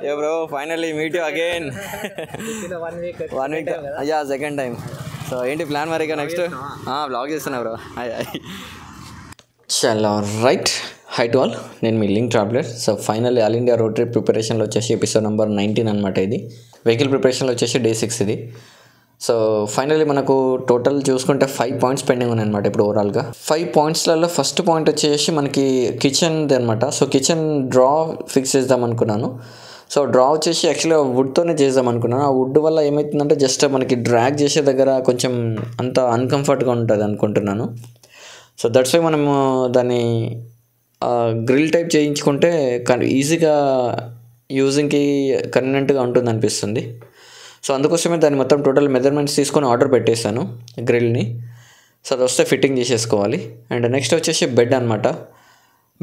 Yeah, bro. Finally meet you again. 1 week. 1 week. Yeah, second time. So, ఏంటి plan మరి ఇక next blog చేస్తున్నా bro. చాలా right hi to all, నేను మీ link traveller. So finally all India road trip ప్రిపరేషన్లో వచ్చేసి episode number 19 అనమాట. ఇది వెహికల్ ప్రిపరేషన్లో వచ్చేసి డే 6 ఇది. సో ఫైనల్లీ మనకు టోటల్ చూసుకుంటే 5 పాయింట్స్ పెండింగ్ ఉన్నాయి అనమాట ఇప్పుడు ఓవరాల్గా. 5 పాయింట్స్లలో ఫస్ట్ పాయింట్ వచ్చేసి మనకి కిచెన్ది అనమాట. సో కిచెన్ డ్రా ఫిక్స్ చేద్దాం అనుకున్నాను. సో డ్రా వచ్చేసి యాక్చువల్గా వుడ్తోనే చేద్దాం అనుకున్నాను. ఆ వుడ్ వల్ల ఏమవుతుందంటే జస్ట్ మనకి డ్రాగ్ చేసే దగ్గర కొంచెం అంత అన్కంఫర్ట్గా ఉంటుంది అనుకుంటున్నాను. సో దట్స్ వై మనము దాన్ని గ్రిల్ టైప్ చేయించుకుంటే ఈజీగా యూజింగ్కి కన్వీనియంట్గా ఉంటుంది అనిపిస్తుంది. సో అందుకోసమే దాన్ని మొత్తం టోటల్ మెజర్మెంట్స్ తీసుకొని ఆర్డర్ పెట్టేశాను గ్రిల్ని. సో అది వస్తే ఫిట్టింగ్ చేసేసుకోవాలి. అండ్ నెక్స్ట్ వచ్చేసి బెడ్ అనమాట.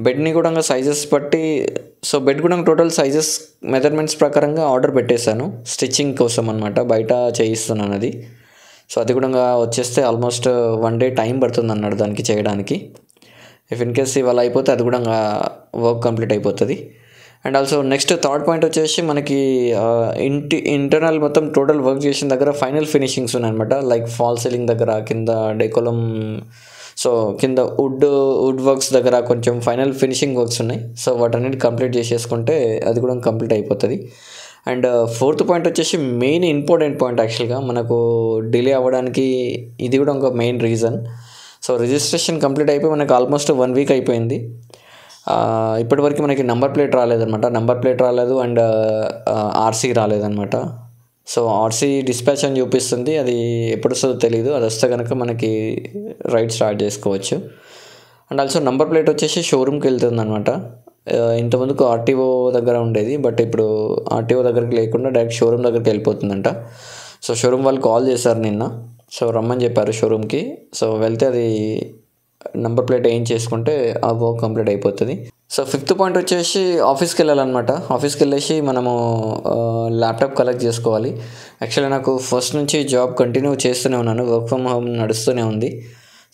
బెడ్ని కూడా సైజెస్ బట్టి, సో బెడ్ కూడా టోటల్ సైజెస్ మెజర్మెంట్స్ ప్రకారంగా ఆర్డర్ పెట్టేశాను స్టిచ్చింగ్ కోసం అనమాట. బయట చేయిస్తున్నాను అది. సో అది కూడా వచ్చేస్తే ఆల్మోస్ట్ 1 డే టైం పడుతుంది అన్నాడు దానికి చేయడానికి. ఇఫ్ ఇన్ కేస్ ఇవాళ అయిపోతే అది కూడా వర్క్ కంప్లీట్ అయిపోతుంది. And also next third point వచ్చేసి మనకి ఇంటర్నల్ మొత్తం టోటల్ వర్క్ చేసిన దగ్గర ఫైనల్ ఫినిషింగ్స్ ఉన్నాయన్నమాట. లైక్ ఫాల్ సీలింగ్ దగ్గర, కింద డెకోలం, సో కింద వుడ్ వర్క్స్ దగ్గర కొంచెం ఫైనల్ ఫినిషింగ్ వర్క్స్ ఉన్నాయి. సో వాటన్నిటి కంప్లీట్ చేసేసుకుంటే అది కూడా కంప్లీట్ అయిపోతుంది. అండ్ ఫోర్త్ పాయింట్ వచ్చేసి మెయిన్ ఇంపార్టెంట్ పాయింట్ యాక్చువల్గా మనకు డిలే అవ్వడానికి ఇది కూడా ఒక main reason. So registration complete అయిపోయి మనకు ఆల్మోస్ట్ 1 వీక్ అయిపోయింది. ఇప్పటివరకు మనకి నెంబర్ ప్లేట్ రాలేదన్నమాట. నెంబర్ ప్లేట్ రాలేదు అండ్ ఆర్సీ రాలేదన్నమాట. సో ఆర్సీ డిస్పాచ్ అని చూపిస్తుంది, అది ఎప్పుడు వస్తుందో తెలియదు. అది వస్తే కనుక మనకి రైడ్ స్టార్ట్ చేసుకోవచ్చు. అండ్ ఆల్సో నెంబర్ ప్లేట్ వచ్చేసి షోరూమ్కి వెళ్తుంది అనమాట. ఇంతకుముందుకు ఆర్టీఓ దగ్గర ఉండేది, బట్ ఇప్పుడు ఆర్టీఓ దగ్గరికి లేకుండా డైరెక్ట్ షోరూమ్ దగ్గరికి వెళ్ళిపోతుందంట. సో షోరూమ్ వాళ్ళు కాల్ చేశారు నిన్న. సో రమ్మని చెప్పారు షోరూమ్కి. సో వెళ్తే అది నెంబర్ ప్లేట్ ఏం చేసుకుంటే ఆ వర్క్ కంప్లీట్ అయిపోతుంది. సో ఫిఫ్త్ పాయింట్ వచ్చేసి ఆఫీస్కి వెళ్ళాలన్నమాట. ఆఫీస్కి వెళ్ళేసి మనము ల్యాప్టాప్ కలెక్ట్ చేసుకోవాలి. యాక్చువల్లీ నాకు ఫస్ట్ నుంచి జాబ్ కంటిన్యూ చేస్తూనే ఉన్నాను, వర్క్ ఫ్రమ్ హోమ్ నడుస్తూనే ఉంది.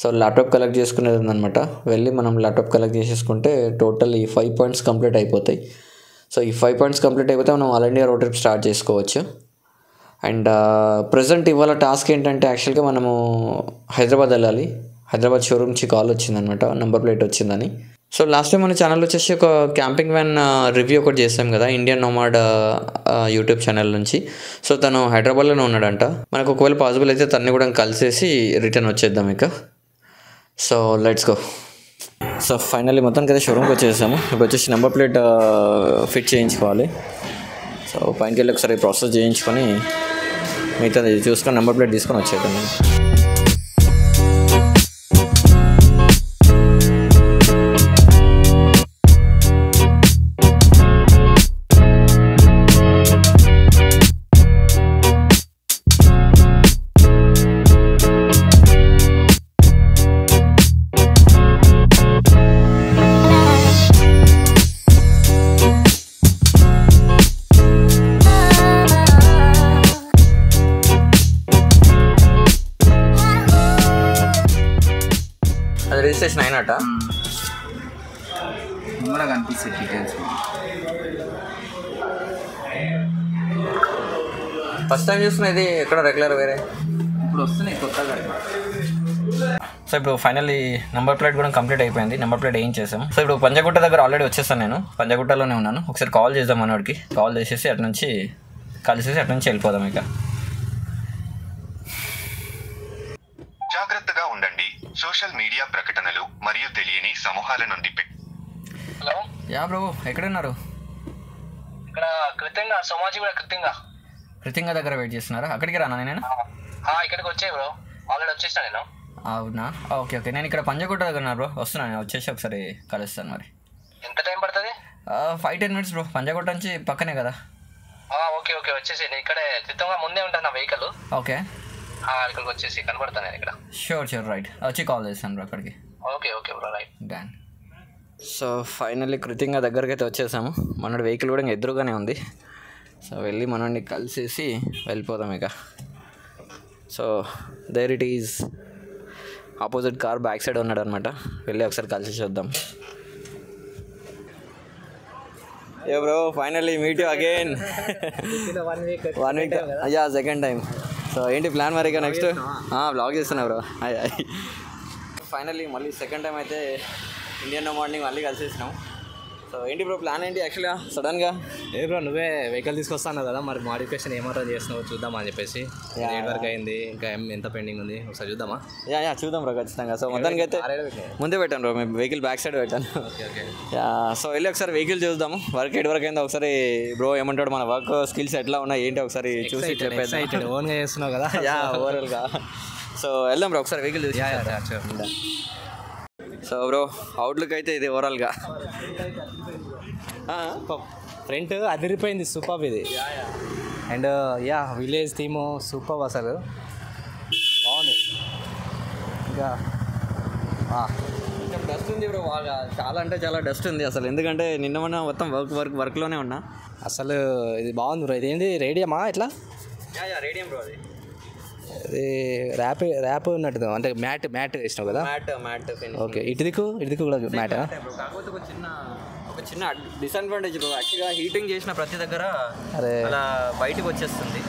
సో ల్యాప్టాప్ కలెక్ట్ చేసుకునేది ఉందన్నమాట. వెళ్ళి మనం ల్యాప్టాప్ కలెక్ట్ చేసేసుకుంటే టోటల్ ఈ 5 పాయింట్స్ కంప్లీట్ అయిపోతాయి. సో ఈ 5 పాయింట్స్ కంప్లీట్ అయిపోతే మనం all India road trip start చేసుకోవచ్చు. అండ్ ప్రజెంట్ ఇవాళ టాస్క్ ఏంటంటే యాక్చువల్గా మనము హైదరాబాద్ వెళ్ళాలి. హైదరాబాద్ షోరూమ్ నుంచి కాల్ వచ్చిందనమాట, నెంబర్ ప్లేట్ వచ్చిందని. సో లాస్ట్ టైం మన ఛానల్ వచ్చేసి ఒక క్యాంపింగ్ వ్యాన్ రివ్యూ ఒకటి చేసాం కదా, ఇండియన్ నోమాడ్ యూట్యూబ్ ఛానల్ నుంచి. సో తను హైదరాబాద్లోనే ఉన్నాడంట. మనకు ఒకవేళ పాసిబుల్ అయితే తన్ని కూడా కలిసేసి రిటర్న్ వచ్చేద్దాం ఇక. So let's go. So finally మొత్తానికి అయితే షోరూమ్కి వచ్చేసాము. ఇప్పుడు వచ్చేసి నెంబర్ ప్లేట్ ఫిట్ చేయించుకోవాలి. సో పైనకి వెళ్ళి ఒకసారి ప్రాసెస్ చేయించుకొని మిగతా చూసుకొని నెంబర్ ప్లేట్ తీసుకొని వచ్చేద్దాం. అది రిజిస్ట్రేషన్ అయినట్ట కూడా కనిపిస్తుంది డీటెయిల్స్. ఫస్ట్ టైం చూస్తున్నది ఎక్కడ రెగ్యులర్ వేరే ఇప్పుడు వస్తున్నాయి కొత్తగా. సో ఇప్పుడు ఫైనల్లీ నెంబర్ ప్లేట్ కూడా కంప్లీట్ అయిపోయింది. నెంబర్ ప్లేట్ ఏం చేసాం. సో ఇప్పుడు పంజగుట్ట దగ్గర ఆల్రెడీ వచ్చేసాను, నేను పంజగుట్టలోనే ఉన్నాను. ఒకసారి కాల్ చేద్దాం మనోడికి. కాల్ చేసేసి అటు నుంచి కలిసేసి అటు నుంచి వెళ్ళిపోదాం ఇక. జాగ్రత్తగా ఉండండి. సోషల్ మీడియా ప్రకటనలు మరియు తెలియని సమూహాల నుండి. హలో, యా బ్రో, ఎక్కడున్నారు? ఇక్కడ కృతంగా సోమాజీ కూడా కృతింగా దగ్గర వెయిట్ చేస్తున్నారా? అక్కడికి రానా నేను? ఇక్కడికి వచ్చాయి బ్రో, ఆల్రెడీ వచ్చేసాను నేను. అవునా, ఓకే ఓకే. నేను ఇక్కడ పంజగుట్ట దగ్గర ఉన్నా బ్రో, వస్తున్నాను. వచ్చేసి ఒకసారి కలుస్తాను. మరి ఎంత టైం పడుతుంది? 5-10 minutes బ్రో. పంజగుట్ట నుంచి పక్కనే కదా. ఓకే ఓకే, వచ్చేసి నేను ఇక్కడే కృతంగా ముందే ఉంటాను నా వెహికల్. ఓకే, ఇక్కడికి వచ్చేసి కనబడతాను నేను ఇక్కడ. షూర్ రైట్, వచ్చి కాల్ చేస్తాను బ్రో అక్కడికి. Okay okay bro, right done. So finally కృతింగా దగ్గరికి అయితే వచ్చేసాము. మన వెహికల్ కూడా ఎదురుగానే ఉంది. సో వెళ్ళి మనల్ని కలిసేసి వెళ్ళిపోదాం ఇక. So there it is, opposite car back side ఉన్నాడు అనమాట. వెళ్ళి ఒకసారి కలిసి చూద్దాం. ఏ bro finally meet you again. 1 week అయ్యా సెకండ్ టైం. సో ఏంటి ప్లాన్ మరి ఇక నెక్స్ట్? బ్లాగ్ చేస్తున్నా బ్రో. ఫైనల్లీ మళ్ళీ సెకండ్ టైం అయితే ఇండియన్ మార్నింగ్ మళ్ళీ కలిసేసినాం. సో ఏంటి బ్రో ప్లాన్ ఏంటి యాక్చువల్గా సడన్గా? ఏ బ్రో నువ్వే వెహికల్ తీసుకొస్తాను కదా, మరి మాడిఫికేషన్ ఏమాత్రం చేస్తున్నావు చూద్దాం అని చెప్పేసి. రేట్ వరకు అయింది, ఇంకా ఎంత పెండింగ్ ఉంది ఒకసారి చూద్దామా? యా చూద్దాం బ్రో ఖచ్చితంగా. సో మొత్తానికి అయితే ముందే పెట్టాను బ్రో, మేము వెహికల్ బ్యాక్ సైడ్ పెట్టాను. సో వెళ్ళి ఒకసారి వెహికల్ చూద్దాము, వర్క్ ఎటు వరకు అయిందో ఒకసారి బ్రో ఏమంటాడు, మన వర్క్ స్కిల్స్ ఎట్లా ఉన్నాయి ఏంటి ఒకసారి చూసి చెప్పేసి. ఓన్గా చేస్తున్నావు కదా. ఓవరాల్గా సో వెళ్దాం బ్రో ఒకసారి వెహికల్ చూసి. సో బ్రో అవుట్లుక్ అయితే ఇది ఓవరాల్గా ఫ్రంట్ అదిరిపోయింది, సూపర్ ఇది. అండ్ విలేజ్ థీమ్ సూపర్ అసలు బాగుంది. ఇంకా డస్ట్ ఉంది బ్రో బాగా, చాలా అంటే చాలా డస్ట్ ఉంది అసలు. ఎందుకంటే నిన్న మొన్న మొత్తం వర్క్లోనే ఉన్నా అసలు. ఇది బాగుంది బ్రో. ఇదేంటి రేడియమా ఎట్లా? రేడియం బ్రో అది. అది ర్యాప్ ఉన్నట్టు అంటే మ్యాట్ వేసినావు కదా. Mat okay. ఇటుదికు కూడా మ్యాట్. కాకపోతే ఒక చిన్న డిసడ్వాంటేజ్ బ్రో, యాక్చువల్గా హీటింగ్ చేసిన ప్రతి దగ్గర అలా బయటకు వచ్చేస్తుంది.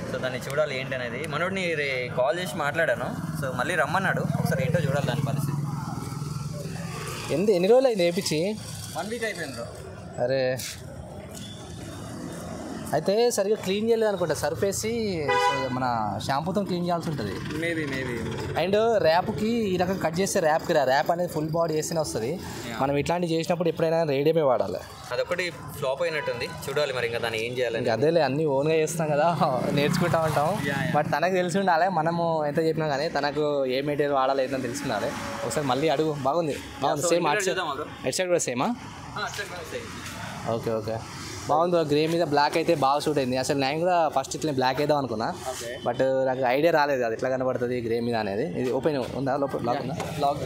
సో దాన్ని చూడాలి ఏంటి అనేది. మనోడిని కాల్ చేసి మాట్లాడాను, సో మళ్ళీ రమ్మన్నాడు, ఒకసారి ఏంటో చూడాలి దాని పరిస్థితి. ఎన్ని రోజులు అయింది వేయించి? 1 week అయిపోయింది బ్రో. అరే అయితే సరిగ్గా క్లీన్ చేయలేదు అనుకుంటా, సర్ఫ్ వేసి మన షాంపూతో క్లీన్ చేయాల్సి ఉంటుంది మేబీ. అండ్ ర్యాప్కి ఈ రకంగా కట్ చేస్తే ర్యాప్ అనేది ఫుల్ బాడీ వేస్తేనే వస్తుంది. మనం ఇట్లాంటివి చేసినప్పుడు ఎప్పుడైనా రేడియమే వాడాలి. అదొకటి ఫ్లాప్ అయినట్టుంది, చూడాలి మరి ఇంకా దాన్ని ఏం చేయాలి. ఇంకా అదేలే, అన్నీ ఓన్గా చేస్తాం కదా, నేర్చుకుంటా ఉంటాం. బట్ తనకు తెలిసి ఉండాలి, మనము ఎంత చెప్పినా కానీ తనకు ఏ మెటీరియల్ వాడాలి ఏంటో తెలిసి ఉండాలి. ఒకసారి మళ్ళీ అడుగు. బాగుంది సేమ్ ఎట్ సైడ్ కూడా సేమా? ఓకే బాగుంది. గ్రే మీద బ్లాక్ అయితే బాగా సూట్ అయింది. అసలు నేను కూడా ఫస్ట్ ఇట్లా బ్లాక్ వేద్దాం అనుకున్నా, బట్ నాకు ఐడియా రాలేదు అది ఎట్లా కనబడుతుంది గ్రే మీద అనేది. ఇది ఓపెన్ ఉందా? లోపల లాక్ ఉందా? లాక్.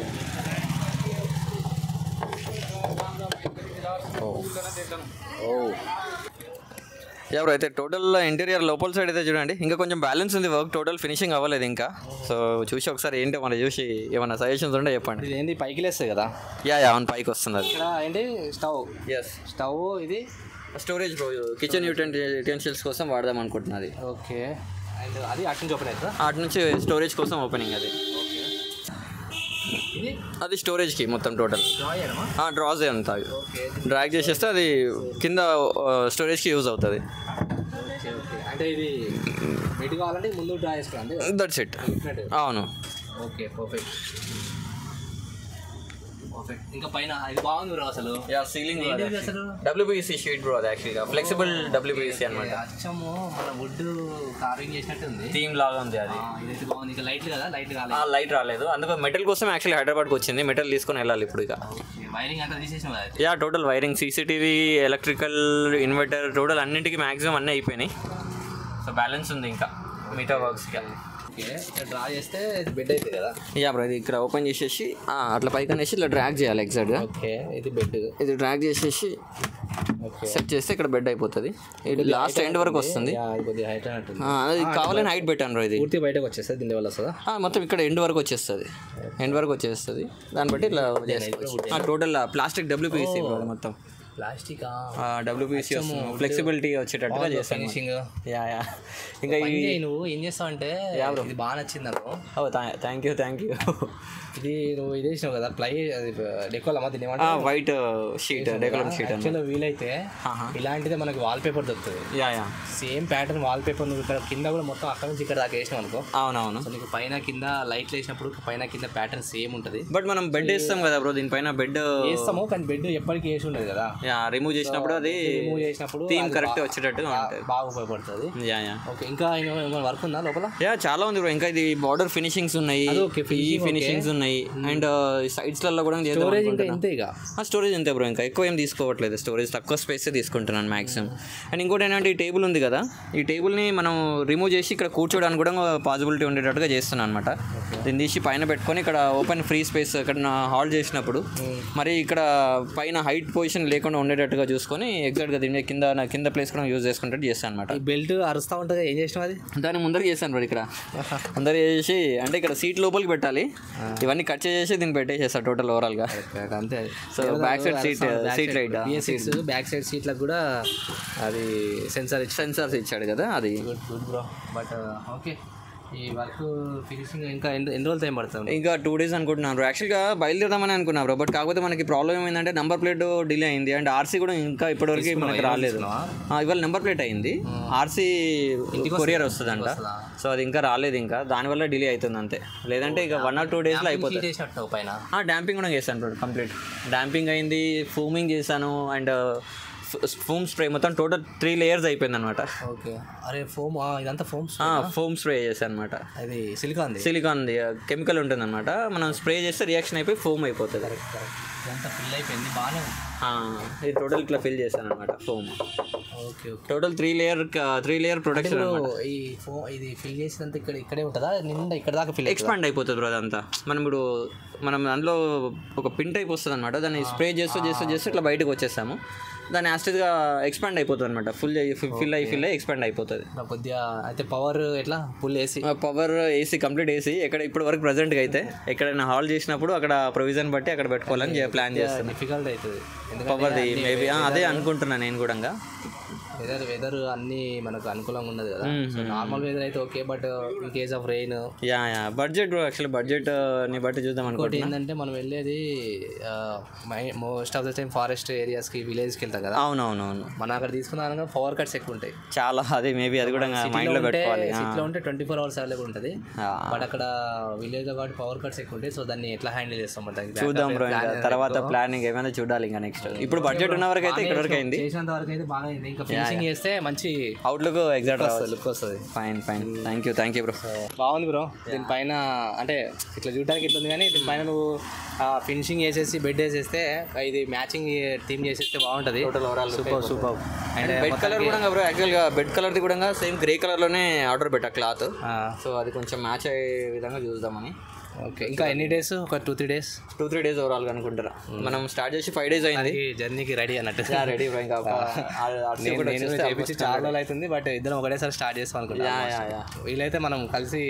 ఎవరు అయితే టోటల్ ఇంటీరియర్ లోపల సైడ్ అయితే చూడండి, ఇంకా కొంచెం బ్యాలెన్స్ ఉంది వర్క్, టోటల్ ఫినిషింగ్ అవ్వలేదు ఇంకా. సో చూసి ఒకసారి ఏంటో మనం చూసి ఏమైనా సజెషన్స్ ఉంటే చెప్పండి. ఇది ఏంటి పైకి లేస్తుంది కదా? అవును పైకి వస్తుంది అది. ఇక్కడ ఏంటి స్టవ్ ఇది స్టోరేజ్ బ్రో, కిచెన్ యూటెన్సిల్స్ కోసం వాడదాం అనుకుంటున్నది. ఓకే. అండ్ అది అటు నుంచి ఓపెన్ అవుతుందా? అటు నుంచి స్టోరేజ్ కోసం ఓపెనింగ్ అది. ఇది అది స్టోరేజ్కి మొత్తం టోటల్ డ్రాస్ అంతా డ్రాగ్ చేసేస్తే అది కింద స్టోరేజ్కి యూజ్ అవుతుంది. అంటే ఇది బెడ్ కావాలంటే ముందు డ్రా చేసుకోండి. That's it. అవును. Okay perfect. ఇంకా పైన ఇది బాగుంది బ్రో అసలు. సీలింగ్ అసలు WPVC షీట్ బ్రో, అది యాక్చువల్గా ఫ్లెక్సిబుల్ WPVC అనమాట. అచ్చము మన వుడ్ కార్వింగ్ చేసినట్టు ఉంది, థీమ్ లాగా ఉంది అది. ఇదైతే బాగుంది. ఇంకా లైట్ కదా, లైట్ రాలేదు, అందుకు మెటల్ కోసం యాక్చువల్లీ హైదరాబాద్కి వచ్చింది. మెటల్ తీసుకొని వెళ్ళాలి ఇప్పుడు ఇక. వైరింగ్ అంతా తీసేసిన total wiring, CCTV, electrical, inverter, total అన్నింటికి మ్యాక్సిమం అన్నీ అయిపోయినాయి. సో బ్యాలెన్స్ ఉంది ఇంకా మిగతా వర్క్స్కి. డ్రా చేస్తే బెడ్ అవుతుంది కదా. బ్రో ఇది ఇక్కడ ఓపెన్ చేసేసి అట్లా పైకి అనేసి ఇట్లా డ్రాగ్ చేయాలి ఎగ్జాక్ట్గా. ఓకే. ఇది బెడ్, ఇది డ్రాగ్ చేసేసి సెట్ చేస్తే ఇక్కడ బెడ్ అయిపోతుంది. ఇది లాస్ట్ ఎండ్ వరకు వస్తుంది. అది కావాలని హైట్ పెట్టాను బ్రో. ఇది పూర్తి బయటకు వచ్చేస్తుంది, దీని వల్ల వస్తుందా? మొత్తం ఇక్కడ ఎండ్ వరకు వచ్చేస్తుంది. దాన్ని బట్టి ఇట్లా టోటల్ ప్లాస్టిక్ WPVC మొత్తం ప్లాస్టిక్ WPVC ఫ్లెక్సిబిలిటీ వచ్చేటట్టుగా చేస్తాను. ఇంకా నువ్వు ఏం చేస్తావు అంటే ఇది బాగా నచ్చింది నాకు. Thank you. ఇది నువ్వు ఇది వేసినావు కదా ప్లై, అది డెకోలమా, దీని వైట్ షీట్, డెకోలం షీట్. యాక్చువల్గా వీలైతే ఇలాంటిదే మనకి వాల్ పేపర్ దొరుకుతుంది. సేమ్ ప్యాటర్న్ వాల్ పేపర్ నువ్వు ఇక్కడ కింద కూడా మొత్తం అక్కడ నుంచి ఇక్కడ దాకా వేసినావు అనుకో. అవునవును. సో నీకు పైన కింద లైట్లు వేసినప్పుడు పైన కింద ప్యాటర్న్ సేమ్ ఉంటుంది. బట్ మనం బెడ్ వేస్తాం కదా బ్రో, దీనిపైన బెడ్ వేస్తాము కానీ బెడ్ ఎప్పటికీ వేసి ఉండదు కదా. రిమూవ్ చేసినప్పుడు అది థీమ్ కరెక్ట్ వచ్చేటట్టుగా ఉంటుంది, బాగా ఉపయోగపడుతుంది. ఓకే. ఇంకా ఏమైనా వర్క్ ఉందా లోపల? చాలా ఉంది బ్రో. ఇంకా ఇది బార్డర్ ఫినిషింగ్స్ ఉన్నాయి, ఈ ఫినిషింగ్స్ ఉన్నాయి. అండ్ సైడ్స్లలో కూడా స్టోరేజ్ ఇంకా ఇంతే. ఇక స్టోరేజ్ అంతే బ్రో, ఇంకా ఎక్కువ ఏం తీసుకోవట్లేదు. స్టోరేజ్ తక్కువ స్పేస్ తీసుకుంటున్నాను మ్యాక్సిమం. అండ్ ఇంకోటి ఏంటంటే ఈ టేబుల్ ఉంది కదా, ఈ టేబుల్ని మనం రిమూవ్ చేసి ఇక్కడ కూర్చోడానికి కూడా పాసిబిలిటీ ఉండేటట్టుగా చేస్తున్నాను అనమాట. దీన్ని తీసి పైన పెట్టుకొని ఇక్కడ ఓపెన్ ఫ్రీ స్పేస్ ఇక్కడ హాల్ చేసినప్పుడు మరి ఇక్కడ పైన హైట్ పొజిషన్ లేకుండా లేకుండా ఉండేటట్టుగా చూసుకొని ఎగ్జాక్ట్గా దీని కింద ప్లేస్ కూడా యూజ్ చేసుకునేటట్టు చేస్తాను అనమాట. ఈ బెల్ట్ అరుస్తూ ఉంటుంది, ఏం చేసినావు అది? దాన్ని ముందర చేశాను బ్రో. ఇక్కడ ముందర చేసి అంటే ఇక్కడ సీట్ లోపలికి పెట్టాలి, ఇవన్నీ కట్ చేసి దీన్ని పెట్టేసేస్తాను టోటల్ ఓవరాల్గా. అంతే. So back side seat right seats back side సీట్లకు కూడా అది సెన్సార్స్ ఇచ్చాడు కదా, అది గుడ్ బ్రో. బట్ ఓకే, ఈ వర్క్ ఫినిషింగ్ ఇంకా ఎన్ని రోజులు టైం పడుతుంది? ఇంకా 2 days అనుకుంటున్నాను. యాక్చువల్గా బయలుదేరదామని అనుకున్నాను బ్రో, బట్ కాకపోతే మనకి ప్రాబ్లం ఏమైందంటే నెంబర్ ప్లేట్ డిలే అయింది అండ్ ఆర్సీ కూడా ఇంకా ఇప్పటివరకు మనకి రాలేదు. ఇవాళ నెంబర్ ప్లేట్ అయింది, ఆర్సీ కొరియర్ వస్తుందంట. సో అది ఇంకా రాలేదు, ఇంకా దానివల్ల డిలే అవుతుంది అంతే. లేదంటే ఇక 1 or 2 daysలో అయిపోతుంది. పైన డాంపింగ్ కూడా చేశాను బ్రో, కంప్లీట్ డాంపింగ్ అయింది, ఫోమింగ్ చేశాను అండ్ ఫోమ్ స్ప్రే మొత్తం టోటల్ 3 layers అయిపోయింది అనమాట. ఓకే. అరే ఫోమ్, ఇదంతా ఫోమ్ స్ప్రే చేశాను అనమాట. అది సిలికాన్ కెమికల్ ఉంటుంది అనమాట. మనం స్ప్రే చేస్తే రియాక్షన్ అయిపోయి ఫోమ్ అయిపోతుంది. ఇదంతా ఫిల్ అయిపోయింది బాగానే. ఇది టోటల్ ఇట్లా ఫిల్ చేశాను అనమాట foam. Okay. Total 3 layer production. ఈ ఫోమ్ ఇది ఫిల్ చేసినంత ఇక్కడే ఉంటుందా నిండా ఇక్కడ దాకా ఫిల్ ఎక్స్పాండ్ అయిపోతుంది బ్రో అదంతా. మనం అందులో ఒక పిన్ టైప్ వస్తుంది అనమాట, దాన్ని స్ప్రే చేస్తూ ఇట్లా బయటకు వచ్చేస్తాము. దాన్ని యాస్టిడ్గా ఎక్స్పాండ్ అయిపోతుంది అనమాట, ఫిల్ అయ్యి ఎక్స్పాండ్ అయిపోతుంది కొద్దిగా. అయితే పవర్ ఎట్లా? Full AC? Power AC, complete AC. ఎక్కడ ఇప్పుడు వరకు ప్రజెంట్గా అయితే ఎక్కడైనా హాల్ చేసినప్పుడు అక్కడ ప్రొవిజన్ బట్టి అక్కడ పెట్టుకోవాలని ప్లాన్ చేస్తాను. డిఫికల్ట్ అవుతుంది పవర్ది మేబీ, అదే అనుకుంటున్నాను నేను కూడా. వెదర్ అన్నీ మనకు అనుకూలంగా ఉన్నది కదా. నార్మల్ వెదర్ అయితే okay, but in case of rain budget bro. Actually బడ్జెట్ని బట్టి చూద్దాం అనుకోండి. ఏంటంటే మనం వెళ్ళేది most of the time forest ఏరియాస్కి, విలేజ్కి వెళ్తాం కదా. అవునవునవును. మనం అక్కడ తీసుకున్నాక పవర్ కట్స్ ఎక్కువ ఉంటాయి చాలా. అది మేబీ అది కూడా మైండ్లో పెట్టుకోవాలి. సిటీలో ఉంటే 24 hours అవైలబుల్ ఉంటుంది, బట్ అక్కడ విలేజ్లో కాబట్టి పవర్ కట్స్ ఎక్కువ ఉంటాయి. సో దాన్ని ఎట్లా హ్యాండిల్ చేస్తాం చూద్దాం బ్రో. తర్వాత ప్లానింగ్ ఏమైనా చూడాలి ఇంకా నెక్స్ట్. ఇప్పుడు బడ్జెట్ ఉన్న వరకు అయితే ఇక్కడ వరకు అయింది, చేసినంత వరకు అయితే బాగా అయింది. ఇంకా ఫినిషింగ్ చేస్తే మంచి అవుట్లుక్ ఎగ్జాక్ట్ లుక్ వస్తుంది. Fine thank you bro. బాగుంది బ్రో. దీనిపైన అంటే ఇట్లా చూడడానికి ఇట్లా ఉంది, కానీ దీనిపైన నువ్వు ఫినిషింగ్ చేసేసి బెడ్ వేసేస్తే, ఇది మ్యాచింగ్ థీమ్ చేసేస్తే బాగుంటుంది. సూపర్. అండ్ బెడ్ కలర్ కూడా బ్రో, యాక్చువల్గా బెడ్ కలర్ది కూడా సేమ్ గ్రే కలర్లోనే ఆర్డర్ పెట్టా క్లాత్. సో అది కొంచెం మ్యాచ్ అయ్యే విధంగా చూద్దామని. ఓకే. ఇంకా ఎన్ని డేస్? ఒక 2-3 days? 2-3 days ఓవరాల్గా అనుకుంటారా. మనం స్టార్ట్ చేసి 5 days అయింది. జర్నీకి రెడీ అన్నట్టు. రెడీ ఇంకా చేపించి చాలా రోజులు అవుతుంది, బట్ ఇద్దరం ఒకటేసారి స్టార్ట్ చేస్తాం అనుకుంటా. వీలైతే మనం కలిసి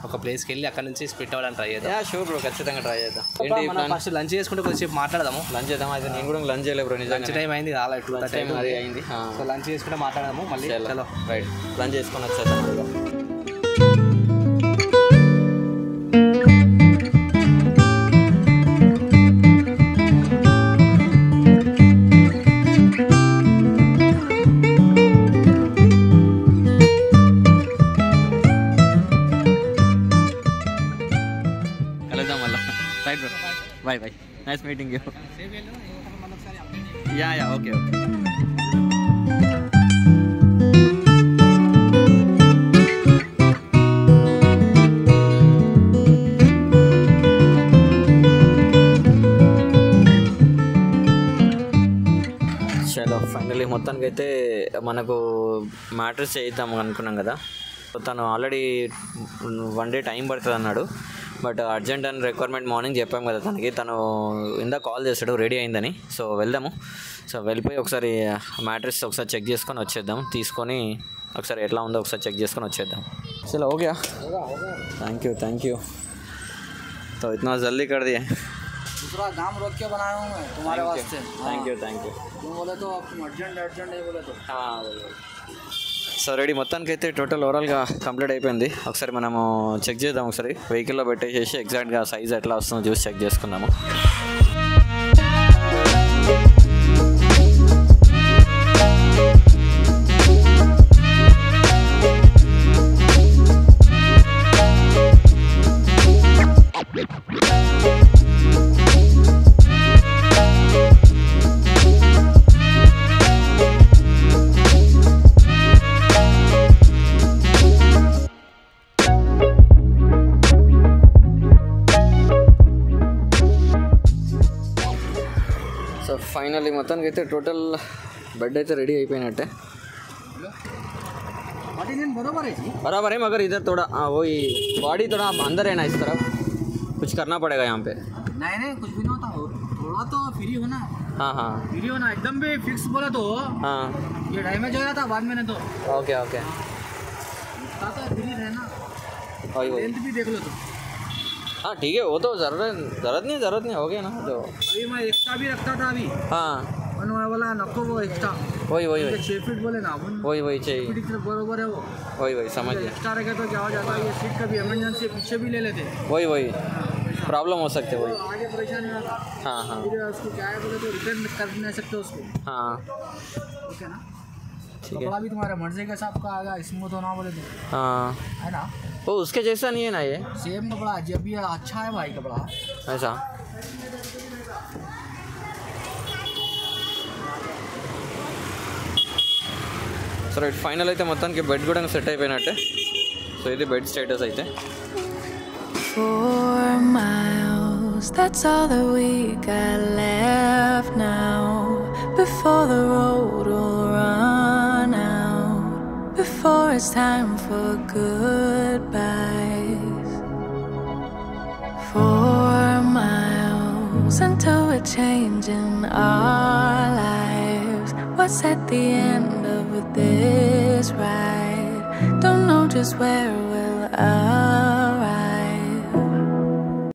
ఒక ప్లేస్కి వెళ్ళి అక్కడ నుంచి స్ప్లిట్ అవ్వడానికి ట్రై చేద్దాం. షూర్ బ్రో, ఖచ్చితంగా ట్రై చేద్దాం. ఫస్ట్ లంచ్ చేసుకుంటే కొంచెం మాట్లాడదాము. లంచ్ చేద్దాం. అయితే నేను కూడా లంచ్ చేయలేదు బ్రో, నిజంగా లంచ్ టైం అయింది, రాలేదు. 2:30 అది అయింది. సో లంచ్ చేసుకుంటే మాట్లాడదాము మళ్ళీ. చలో రైట్, లంచ్ చేసుకొని వచ్చేద్దాం. Bye. Nice meeting you. Yeah. Okay. చలో ఫైనలీ మొత్తానికి అయితే మనకు మ్యాట్రెస్ చేద్దాం అనుకున్నాం కదా. తను ఆల్రెడీ 1 day టైం పడుతుంది అన్నాడు, but urgent and requirement morning చెప్పాం కదా తనకి. తను ఇందాక కాల్ చేస్తాడు రెడీ అయిందని. సో వెళ్దాము. సో వెళ్ళిపోయి ఒకసారి మ్యాట్రెస్ ఒకసారి చెక్ చేసుకొని వచ్చేద్దాం, తీసుకొని ఒకసారి ఎట్లా ఉందో ఒకసారి చెక్ చేసుకొని వచ్చేద్దాం. చలో ఓకే. Thank you. तो इतना जल्दी कर दिया. दूसरा काम रोक के बनाया हूँ मैं तुम्हारे वास्ते. Thank you. तुम बोले तो अर्जेंट नहीं बोले तो. So ready. మొత్తానికి అయితే టోటల్ ఓవరాల్గా కంప్లీట్ అయిపోయింది. ఒకసారి మనము చెక్ చేద్దాం, ఒకసారి వెహికల్లో పెట్టేసేసి ఎగ్జాక్ట్గా సైజ్ ఎట్లా వస్తుందో చూసి చెక్ చేసుకుందాము. సో ఫైనల్లీ మొత్తానికి అయితే టోటల్ బెడ్ అయితే రెడీ అయిపోయినట్టే. बराबर है, मगर इधर थोड़ा वही बॉडी थोड़ा अंदर है ना, इस तरफ कुछ करना पड़ेगा यहाँ पे. नहीं कुछ भी नहीं होता, थोड़ा तो फ्री हो ना. हाँ हाँ वीडियो ना एकदम भी फिक्स बोला तो हाँ ये डैमेज हो गया था बाद में नहीं तो ओके ओके था फ्री रहना वही वही लेंथ भी देख लो तो हाँ ठीक है वो तो ज़रूरत नहीं हो गया ना तो अभी मैं एक्स्ट्रा भी रखता था अभी हाँ मैं बोला नको वो एक्स्ट्रा वही वही वही 6 फीट बोले ना अपन वही चाहिए फीट की तरफ बरोबर है वो वही समझ गया एक्स्ट्रा रखे तो क्या हो जाता है ये सीट कभी इमरजेंसी पीछे भी ले लेते वही प्रॉब्लम हो सकते वही तो आगे परेशानी होता हाँ हाँ फिर उसको क्या है बोले तो रिटर्न कर नहीं सकते उसको हाँ ओके ना ठीक है कपड़ा भी तुम्हारे मर्जी के हिसाब का आएगा स्मूथ होना बोले तो हाँ है ना वो उसके जैसा नहीं है ना ये सेम कपड़ा जब भी अच्छा है भाई कपड़ा ऐसा సరే ఫైనల్ అయితే మొత్తానికి బెడ్ కూడా సెట్ అయిపోయినట్టే సో ఇది బెడ్ స్టేటస్ అయితే 4 miles, that's all that we got left now. Before the road will run out, before it's time for goodbyes. 4 miles until we're changing our lives. What's at the end of this ride? Don't know just where we'll arrive.